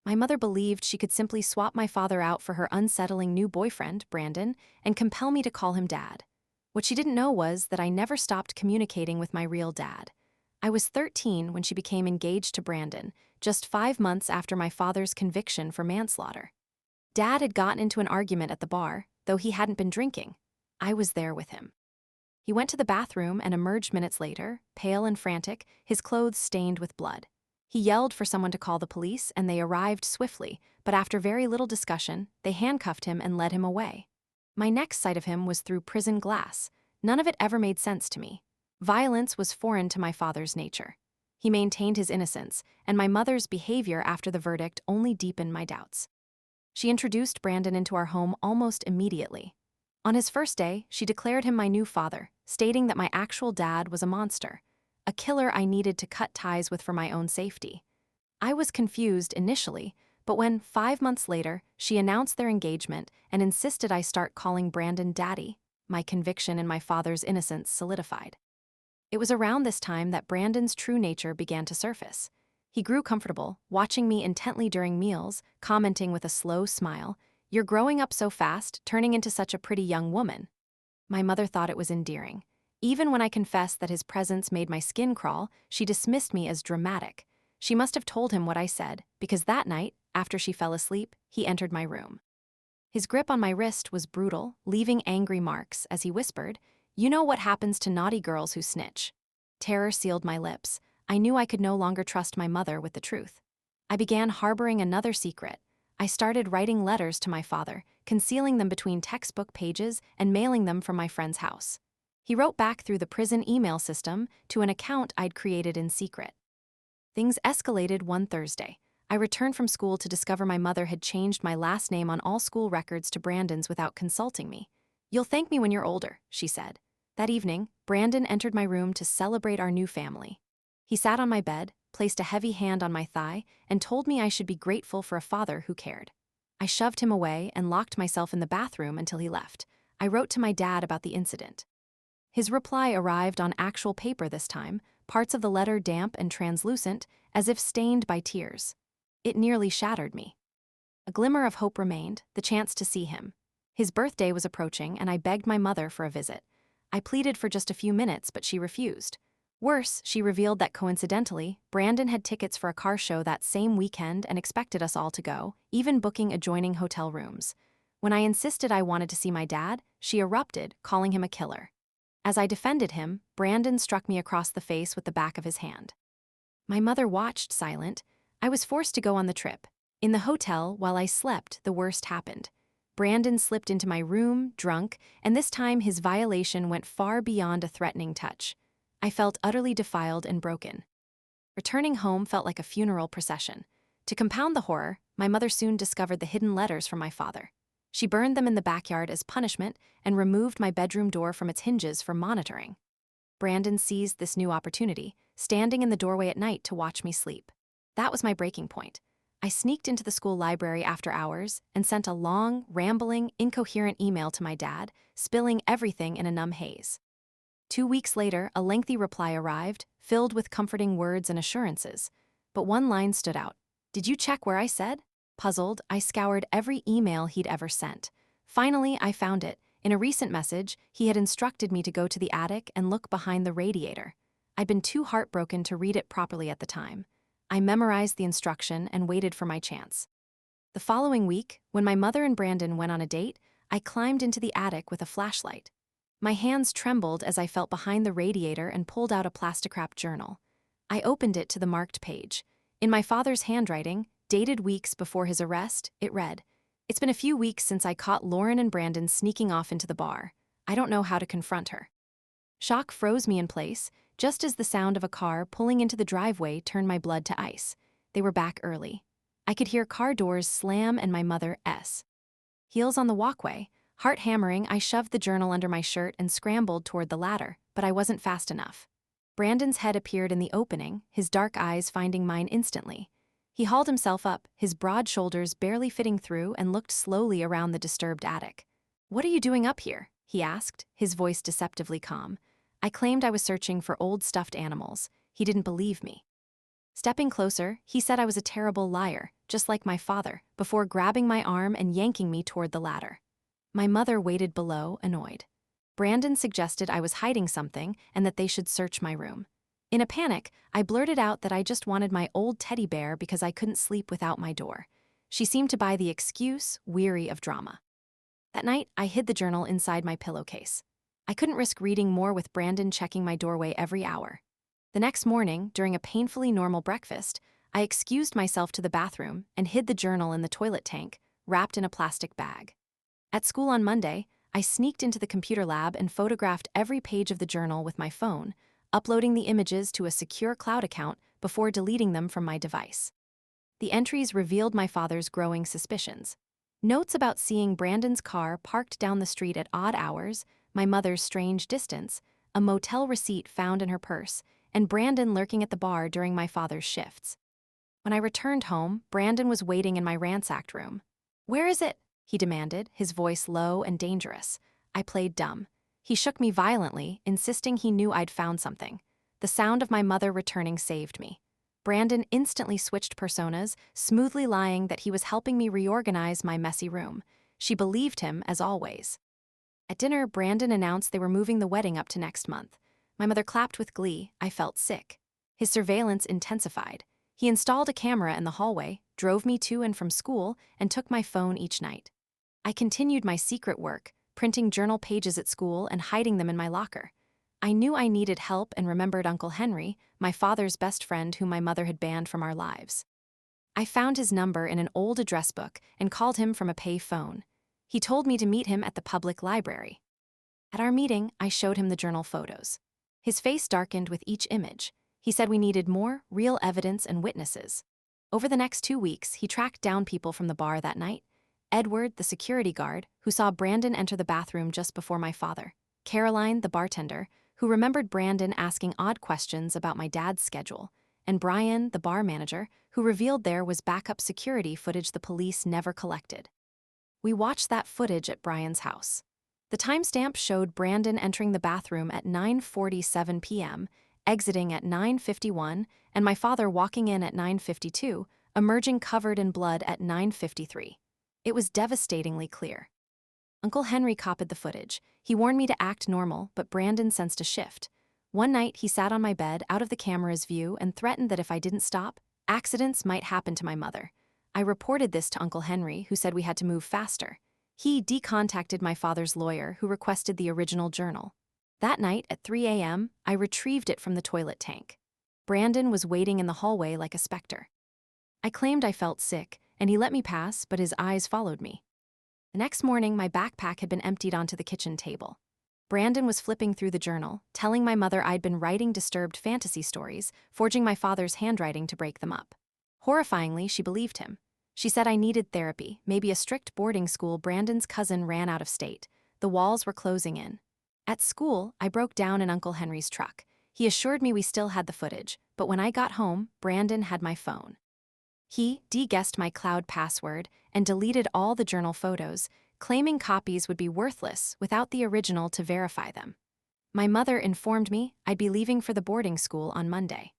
My mother believed she could simply swap my father out for her unsettling new boyfriend, Brandon, and compel me to call him Dad. What she didn't know was that I never stopped communicating with my real dad. I was 13 when she became engaged to Brandon, just 5 months after my father's conviction for manslaughter. Dad had gotten into an argument at the bar, though he hadn't been drinking. I was there with him. He went to the bathroom and emerged minutes later, pale and frantic, his clothes stained with blood. He yelled for someone to call the police, and they arrived swiftly, but after very little discussion, they handcuffed him and led him away. My next sight of him was through prison glass. None of it ever made sense to me. Violence was foreign to my father's nature. He maintained his innocence, and my mother's behavior after the verdict only deepened my doubts. She introduced Brandon into our home almost immediately. On his first day, she declared him my new father, stating that my actual dad was a monster, a killer I needed to cut ties with for my own safety. I was confused initially, but when, 5 months later, she announced their engagement and insisted I start calling Brandon Daddy, my conviction in my father's innocence solidified. It was around this time that Brandon's true nature began to surface. He grew comfortable, watching me intently during meals, commenting with a slow smile, "You're growing up so fast, turning into such a pretty young woman." My mother thought it was endearing. Even when I confessed that his presence made my skin crawl, she dismissed me as dramatic. She must have told him what I said, because that night, after she fell asleep, he entered my room. His grip on my wrist was brutal, leaving angry marks as he whispered, "You know what happens to naughty girls who snitch." Terror sealed my lips. I knew I could no longer trust my mother with the truth. I began harboring another secret. I started writing letters to my father, concealing them between textbook pages and mailing them from my friend's house. He wrote back through the prison email system to an account I'd created in secret. Things escalated one Thursday. I returned from school to discover my mother had changed my last name on all school records to Brandon's without consulting me. "You'll thank me when you're older," she said. That evening, Brandon entered my room to celebrate our new family. He sat on my bed, placed a heavy hand on my thigh, and told me I should be grateful for a father who cared. I shoved him away and locked myself in the bathroom until he left. I wrote to my dad about the incident. His reply arrived on actual paper this time, parts of the letter damp and translucent, as if stained by tears. It nearly shattered me. A glimmer of hope remained, the chance to see him. His birthday was approaching, and I begged my mother for a visit. I pleaded for just a few minutes, but she refused. Worse, she revealed that coincidentally, Brandon had tickets for a car show that same weekend and expected us all to go, even booking adjoining hotel rooms. When I insisted I wanted to see my dad, she erupted, calling him a killer. As I defended him, Brandon struck me across the face with the back of his hand. My mother watched, silent. I was forced to go on the trip. In the hotel, while I slept, the worst happened. Brandon slipped into my room, drunk, and this time his violation went far beyond a threatening touch. I felt utterly defiled and broken. Returning home felt like a funeral procession. To compound the horror, my mother soon discovered the hidden letters from my father. She burned them in the backyard as punishment and removed my bedroom door from its hinges for monitoring. Brandon seized this new opportunity, standing in the doorway at night to watch me sleep. That was my breaking point. I sneaked into the school library after hours and sent a long, rambling, incoherent email to my dad, spilling everything in a numb haze. 2 weeks later, a lengthy reply arrived, filled with comforting words and assurances. But one line stood out. "Did you check where I said?" Puzzled, I scoured every email he'd ever sent. Finally, I found it. In a recent message, he had instructed me to go to the attic and look behind the radiator. I'd been too heartbroken to read it properly at the time. I memorized the instruction and waited for my chance. The following week, when my mother and Brandon went on a date, I climbed into the attic with a flashlight. My hands trembled as I felt behind the radiator and pulled out a plastic-wrapped journal. I opened it to the marked page. In my father's handwriting, dated weeks before his arrest, it read, "It's been a few weeks since I caught Lauren and Brandon sneaking off into the bar. I don't know how to confront her." Shock froze me in place, just as the sound of a car pulling into the driveway turned my blood to ice. They were back early. I could hear car doors slam and my mother S. Heels on the walkway. Heart hammering, I shoved the journal under my shirt and scrambled toward the ladder, but I wasn't fast enough. Brandon's head appeared in the opening, his dark eyes finding mine instantly. He hauled himself up, his broad shoulders barely fitting through, and looked slowly around the disturbed attic. "What are you doing up here?" he asked, his voice deceptively calm. I claimed I was searching for old stuffed animals. He didn't believe me. Stepping closer, he said I was a terrible liar, just like my father, before grabbing my arm and yanking me toward the ladder. My mother waited below, annoyed. Brandon suggested I was hiding something and that they should search my room. In a panic, I blurted out that I just wanted my old teddy bear because I couldn't sleep without my door. She seemed to buy the excuse, weary of drama. That night, I hid the journal inside my pillowcase. I couldn't risk reading more with Brandon checking my doorway every hour. The next morning, during a painfully normal breakfast, I excused myself to the bathroom and hid the journal in the toilet tank, wrapped in a plastic bag. At school on Monday, I sneaked into the computer lab and photographed every page of the journal with my phone, uploading the images to a secure cloud account before deleting them from my device. The entries revealed my father's growing suspicions. Notes about seeing Brandon's car parked down the street at odd hours, my mother's strange distance, a motel receipt found in her purse, and Brandon lurking at the bar during my father's shifts. When I returned home, Brandon was waiting in my ransacked room. "Where is it?" he demanded, his voice low and dangerous. I played dumb. He shook me violently, insisting he knew I'd found something. The sound of my mother returning saved me. Brandon instantly switched personas, smoothly lying that he was helping me reorganize my messy room. She believed him, as always. At dinner, Brandon announced they were moving the wedding up to next month. My mother clapped with glee. I felt sick. His surveillance intensified. He installed a camera in the hallway, drove me to and from school, and took my phone each night. I continued my secret work, printing journal pages at school and hiding them in my locker. I knew I needed help and remembered Uncle Henry, my father's best friend whom my mother had banned from our lives. I found his number in an old address book and called him from a pay phone. He told me to meet him at the public library. At our meeting, I showed him the journal photos. His face darkened with each image. He said we needed more real evidence and witnesses. Over the next 2 weeks, he tracked down people from the bar that night. Edward, the security guard, who saw Brandon enter the bathroom just before my father. Caroline, the bartender, who remembered Brandon asking odd questions about my dad's schedule. And Brian, the bar manager, who revealed there was backup security footage the police never collected. We watched that footage at Brian's house. The timestamp showed Brandon entering the bathroom at 9:47 p.m., exiting at 9:51, and my father walking in at 9:52, emerging covered in blood at 9:53. It was devastatingly clear. Uncle Henry copied the footage. He warned me to act normal, but Brandon sensed a shift. One night, he sat on my bed, out of the camera's view, and threatened that if I didn't stop, accidents might happen to my mother. I reported this to Uncle Henry, who said we had to move faster. He decontacted my father's lawyer, who requested the original journal. That night, at 3 a.m., I retrieved it from the toilet tank. Brandon was waiting in the hallway like a specter. I claimed I felt sick, and he let me pass, but his eyes followed me. The next morning, my backpack had been emptied onto the kitchen table. Brandon was flipping through the journal, telling my mother I'd been writing disturbed fantasy stories, forging my father's handwriting to break them up. Horrifyingly, she believed him. She said I needed therapy, maybe a strict boarding school. Brandon's cousin ran out of state. The walls were closing in. At school, I broke down in Uncle Henry's truck. He assured me we still had the footage, but when I got home, Brandon had my phone. He de-guessed my cloud password and deleted all the journal photos, claiming copies would be worthless without the original to verify them. My mother informed me I'd be leaving for the boarding school on Monday.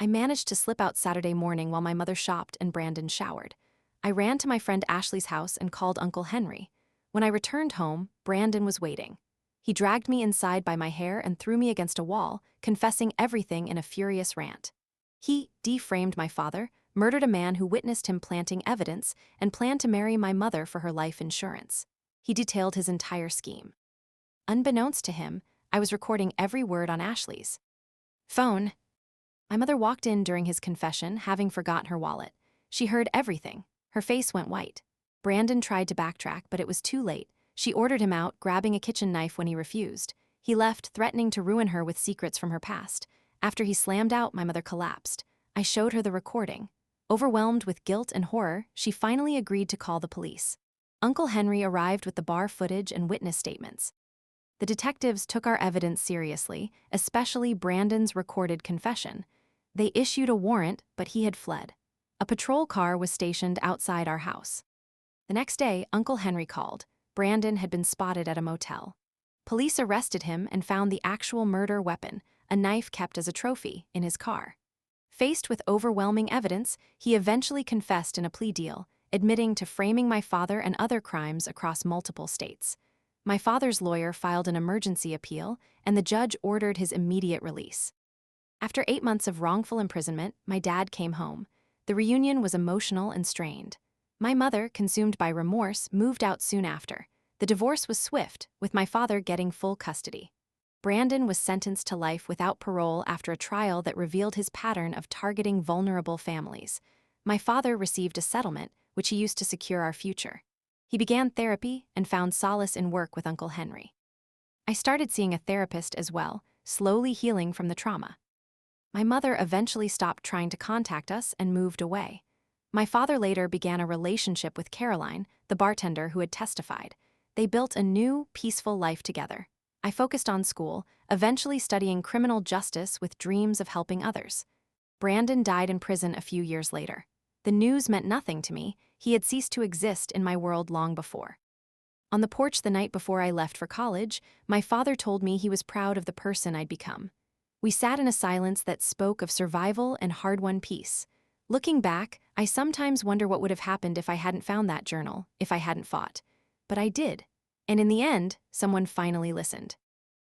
I managed to slip out Saturday morning while my mother shopped and Brandon showered. I ran to my friend Ashley's house and called Uncle Henry. When I returned home, Brandon was waiting. He dragged me inside by my hair and threw me against a wall, confessing everything in a furious rant. He deframed my father, murdered a man who witnessed him planting evidence, and planned to marry my mother for her life insurance. He detailed his entire scheme. Unbeknownst to him, I was recording every word on Ashley's phone. My mother walked in during his confession, having forgotten her wallet. She heard everything. Her face went white. Brandon tried to backtrack, but it was too late. She ordered him out, grabbing a kitchen knife when he refused. He left, threatening to ruin her with secrets from her past. After he slammed out, my mother collapsed. I showed her the recording. Overwhelmed with guilt and horror, she finally agreed to call the police. Uncle Henry arrived with the bar footage and witness statements. The detectives took our evidence seriously, especially Brandon's recorded confession. They issued a warrant, but he had fled. A patrol car was stationed outside our house. The next day, Uncle Henry called. Brandon had been spotted at a motel. Police arrested him and found the actual murder weapon, a knife kept as a trophy, in his car. Faced with overwhelming evidence, he eventually confessed in a plea deal, admitting to framing my father and other crimes across multiple states. My father's lawyer filed an emergency appeal, and the judge ordered his immediate release. After 8 months of wrongful imprisonment, my dad came home. The reunion was emotional and strained. My mother, consumed by remorse, moved out soon after. The divorce was swift, with my father getting full custody. Brandon was sentenced to life without parole after a trial that revealed his pattern of targeting vulnerable families. My father received a settlement, which he used to secure our future. He began therapy and found solace in work with Uncle Henry. I started seeing a therapist as well, slowly healing from the trauma. My mother eventually stopped trying to contact us and moved away. My father later began a relationship with Caroline, the bartender who had testified. They built a new, peaceful life together. I focused on school, eventually studying criminal justice with dreams of helping others. Brandon died in prison a few years later. The news meant nothing to me. He had ceased to exist in my world long before. On the porch the night before I left for college, my father told me he was proud of the person I'd become. We sat in a silence that spoke of survival and hard-won peace. Looking back, I sometimes wonder what would have happened if I hadn't found that journal, if I hadn't fought. But I did. And in the end, someone finally listened.